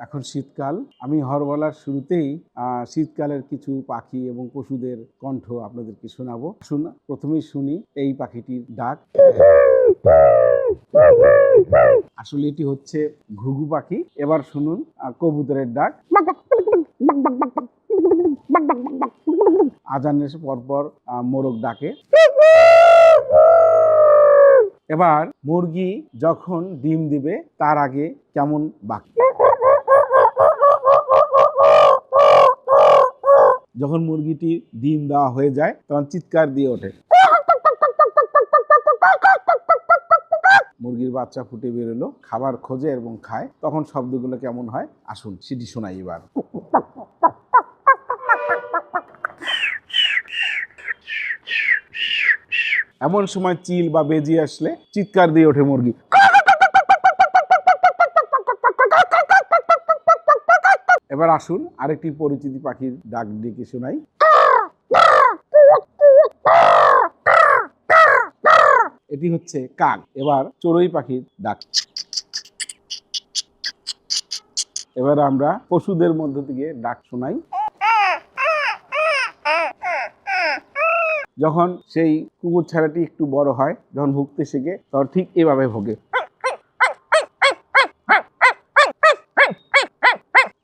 এখন শীতকাল, আমি হরবলার শুরুতেই শীতকালের কিছু পাখি এবং পশুদের কণ্ঠ আপনাদেরকে শোনাবো। প্রথমেই শুনি এই পাখিটির ডাক। আসলে এটি হচ্ছে ঘুঘু পাখি। এবার শুনুন কবুতরের ডাক। আজানের পরপর মোরগ ডাকে। এবার মুরগি যখন ডিম দিবে তার আগে কেমন বাকি। যখন মুরগিটি ডিম দেওয়া হয়ে যায় তখন চিৎকার দিয়ে ওঠে। মুরগির বাচ্চা ফুটে বেরোলো, খাবার খোঁজে এবং খায়, তখন শব্দগুলো কেমন হয় আসুন সেটি শোনাই এবার। এমন সময় চিল বা বেজি আসলে চিৎকার দিয়ে ওঠে মুরগি। এবার আসুন আরেকটি পরিচিতি পাখির ডাক ডেকে শোনাই। এটি হচ্ছে কাক। এবার চড়ুই পাখির ডাক। এবার আমরা পশুদের মধ্য থেকে ডাক শোনাই। যখন সেই কুকুর ছানাটি একটু বড় হয়, যখন ভুগতে শেখে তখন ঠিক এভাবে ভোগে।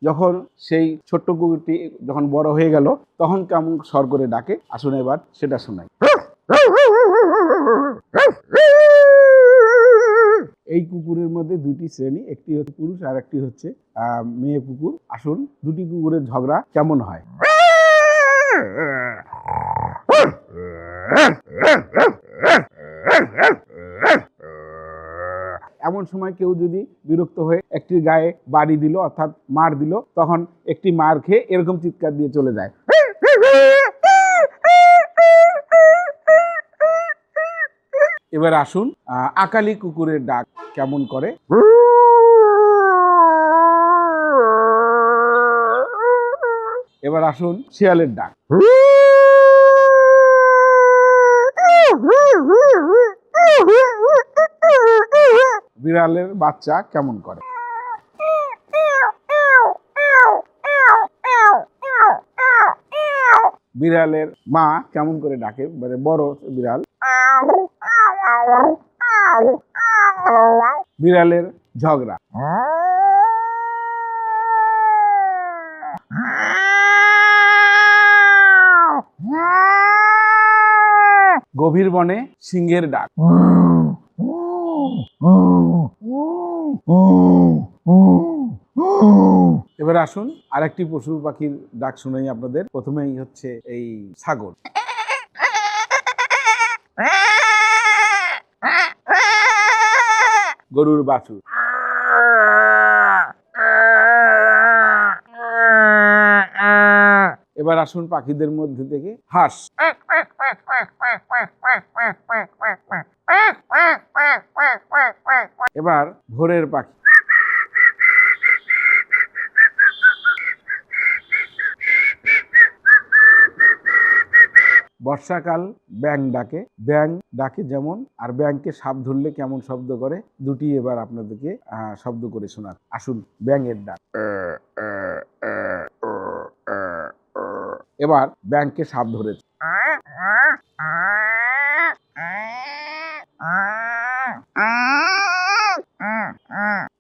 যখন সেই ছোট্ট কুকুরটি যখন বড় হয়ে গেল তখন কেমন স্বর করে ডাকে আসুন এবার সেটা শোনাই। এই কুকুরের মধ্যে দুটি শ্রেণী, একটি হচ্ছে পুরুষ আর একটি হচ্ছে মেয়ে কুকুর। আসুন দুটি কুকুরের ঝগড়া কেমন হয়। এমন সময় কেউ যদি বিরক্ত হয়ে একটি গায়ে বাড়ি দিল অর্থাৎ মার দিল, তখন একটি মার খেয়ে এরকম চিৎকার দিয়ে চলে যায়। এবার আসুন আকালি কুকুরের ডাক কেমন করে। এবার আসুন শিয়ালের ডাক। বিড়ালের বাচ্চা কেমন করে। বিড়ালের মা কেমন করে ডাকে, মানে বড় বিড়াল। বিড়ালের ঝগড়া। গভীর বনে সিংহের ডাক। এবার আসুন আরেকটি পশু পাখির ডাক শুনাই আপনাদের। প্রথমেই হচ্ছে এই ছাগল। গরুর বাছুর। এবার আসুন পাখিদের মধ্যে থেকে হাঁস। এবার ভোরের পাখি। বর্ষাকাল ব্যাঙ ডাকে। ব্যাঙ ডাকে যেমন, আর ব্যাঙকে সাপ ধরলে কেমন শব্দ করে, দুটি এবার আপনাদেরকে শব্দ করে শোনার। আসুন ব্যাঙের ডাক। এবার ব্যাঙকে সাপ ধরেছে।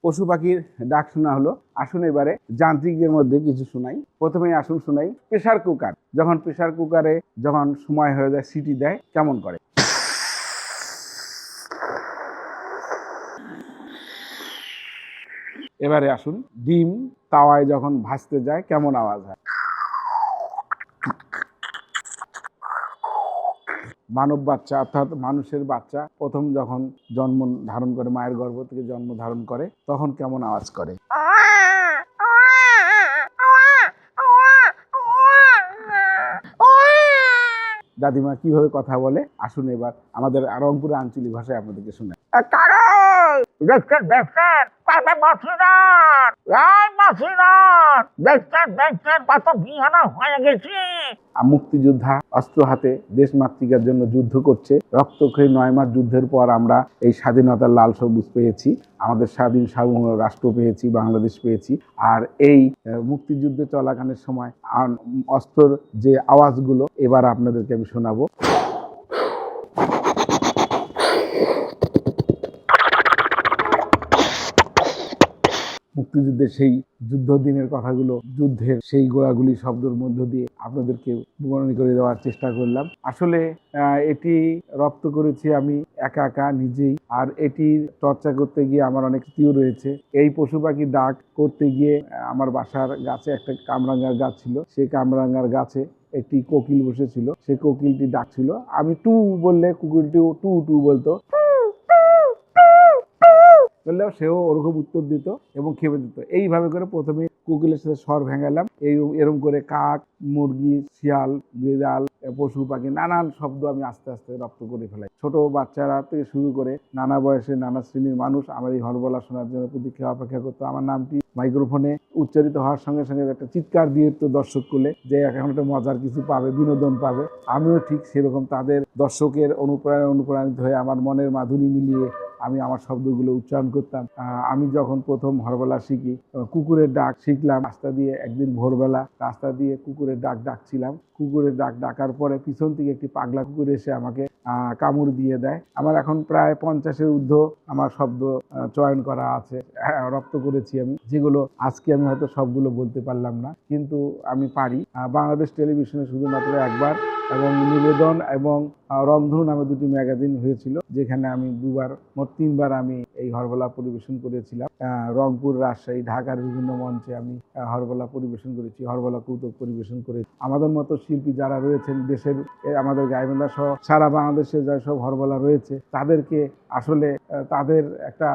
পশু পাখির ডাক শোনা হলো। আসুন এবারে যান্ত্রিকদের মধ্যে কিছু শোনাই। প্রথমে আসুন শোনাই প্রেসার কুকার। যখন প্রেসার কুকারে যখন সময় হয়ে যায় সিটি দেয় কেমন করে। এবারে আসুন ডিম তাওয়ায় যখন ভাজতে যায় কেমন আওয়াজ হয়। মানব বাচ্চা অর্থাৎ মানুষের বাচ্চা প্রথম যখন জন্ম ধারণ করে, মায়ের গর্ভ থেকে জন্ম ধারণ করে, তখন কেমন আওয়াজ করে। দাদিমা কিভাবে কথা বলে আসুন এবার আমাদের রংপুরের আঞ্চলিক ভাষায় আপনাদেরকে শোনাই। মাসিনাথ, এই মাসিনাথ, দেখতেন দেখতেন কত বিহানা হয়ে গেছি। মুক্তিযোদ্ধা অস্ত্র হাতে দেশ মাতৃকার জন্য যুদ্ধ করছে। রক্তক্ষয়ী 9 মাস যুদ্ধের পর আমরা এই স্বাধীনতার লাল সবুজ পেয়েছি, আমাদের স্বাধীন সার্বভৌম রাষ্ট্র পেয়েছি, বাংলাদেশ পেয়েছি। আর এই মুক্তিযুদ্ধ চলাকালীন সময় অস্ত্রর যে আওয়াজগুলো এবার আপনাদেরকে আমি শোনাবো। মুক্তিযুদ্ধের সেই যুদ্ধ দিনের কথাগুলো, যুদ্ধের সেই গোলাগুলি শব্দের মধ্য দিয়ে আপনাদেরকে বিবরণী করে দেওয়ার চেষ্টা করলাম। আসলে এটি রপ্ত করেছি আমি একা একা নিজেই, আর এটি চর্চা করতে গিয়ে আমার অনেক স্মৃতিও রয়েছে। এই পশু পাখির ডাক করতে গিয়ে আমার বাসার গাছে একটা কামরাঙ্গার গাছ ছিল, সেই কামরাঙ্গার গাছে একটি কোকিল বসেছিল। সেই কোকিলটি ডাকছিল, আমি টু বললে কুকুরটিও টু টু বলতো, বললেও সেও ওরকম উত্তর দিত এবং খেপে দিত। এইভাবে করে প্রথমে কোকিলের সাথে স্বর ভেঙালাম। এরকম করে কাক, মুরগি, শিয়াল, বিড়াল, পশু পাখি নানান শব্দ আমি আস্তে আস্তে রপ্ত করে ফেলাই। ছোট বাচ্চারা থেকে শুরু করে নানা বয়সে নানা শ্রেণীর মানুষ আমার এই হরবলা শোনার জন্য প্রতীক্ষা অপেক্ষা করতো। আমার নামটি মাইক্রোফোনে উচ্চারিত হওয়ার সঙ্গে সঙ্গে একটা চিৎকার দিয়ে তো দর্শক করলে যে এখন একটা মজার কিছু পাবে, বিনোদন পাবে। আমিও ঠিক সেরকম তাদের দর্শকের অনুপ্রাণিত হয়ে আমার মনের মাধুরী মিলিয়ে আমি আমার শব্দগুলো উচ্চারণ করতাম। আমি যখন প্রথম হরবলা শিখি, কুকুরের ডাক শিখলাম রাস্তা দিয়ে। একদিন ভোরবেলা রাস্তা দিয়ে কুকুরের ডাক ডাকছিলাম। কুকুরের ডাক ডাকার পরে পিছন থেকে একটি পাগলা কুকুর এসে আমাকে কামড় দিয়ে দেয়। আমার এখন প্রায় 50-এর ঊর্ধ্ব আমার শব্দ চয়ন করা আছে, রপ্ত করেছি আমি, যেগুলো আজকে আমি হয়তো সবগুলো বলতে পারলাম না, কিন্তু আমি পারি। বাংলাদেশ টেলিভিশনে শুধুমাত্র একবার এবং নিবেদন এবং রংধনু নামে 2টি ম্যাগাজিন হয়েছিল, যেখানে আমি মোট 3বার আমি এই হরবলা পরিবেশন করেছিলাম। রংপুর, রাজশাহী, ঢাকার বিভিন্ন মঞ্চে আমি হরবলা পরিবেশন করেছি, হরবলা কৌতুক পরিবেশন করেছি। আমাদের মতো শিল্পী যারা রয়েছেন দেশের, আমাদের গাইবান্ধা সহ সারা বাংলাদেশে যেসব হরবলা রয়েছে, তাদেরকে আসলে তাদের একটা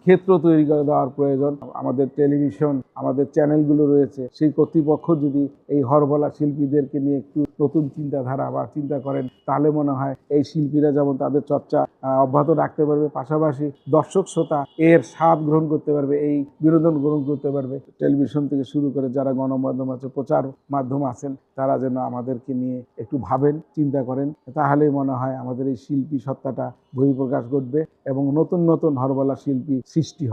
ক্ষেত্র তৈরি করে দেওয়ার প্রয়োজন। আমাদের টেলিভিশন, আমাদের চ্যানেলগুলো রয়েছে, সেই কর্তৃপক্ষ যদি এই হরবলা শিল্পীদেরকে নিয়ে একটু নতুন চিন্তাধারা বা চিন্তা করেন, তাহলে মনে হয় এই শিল্পীরা যেমন তাদের চর্চা অব্যাহত রাখতে পারবে, পাশাপাশি দর্শক শ্রোতা এর স্বাদ গ্রহণ করতে পারবে, এই বিনোদন গ্রহণ করতে পারবে। টেলিভিশন থেকে শুরু করে যারা গণমাধ্যম আছে, প্রচার মাধ্যম আছেন, তারা যেন আমাদেরকে নিয়ে একটু ভাবেন, চিন্তা করেন। তাহলেই মনে হয় আমাদের এই শিল্পী সত্তাটা বহিঃপ্রকাশ ঘটবে এবং নতুন নতুন হরবলা শিল্পী সৃষ্টি হবে।